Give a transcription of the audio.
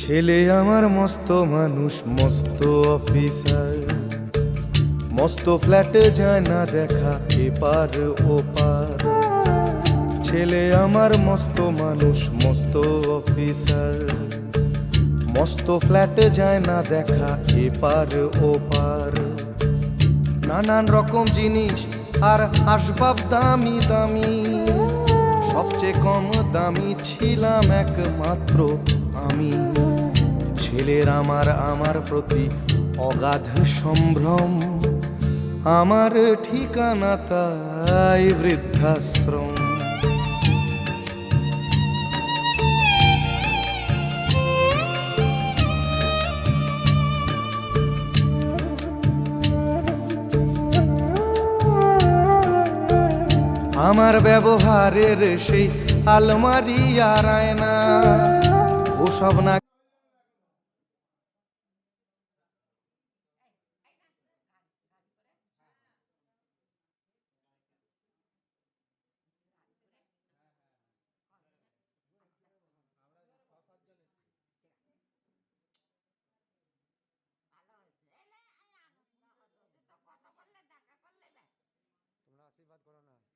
ছেলে আমার মস্ত মানুষ, মস্ত অফিসার, মস্ত ফ্ল্যাটে যায় না দেখা এপার ওপার। ছেলে আমার মস্ত মানুষ, মস্ত অফিসার, মস্ত ফ্ল্যাটে যায় না দেখা এপার ওপার। নানান রকম জিনিস আর আসবাব দামি দামি, সবচেয়ে কম দামি ছিলাম একমাত্র আমি। ছেলের আমার প্রতি অগাধ সম্ভ্রম, আমার ঠিকানা তাই বৃদ্ধাশ্রম। আমার ব্যবহারের সেই আলমারি আর আয়না, ওসব না। তোমরা আশীর্বাদ করো না।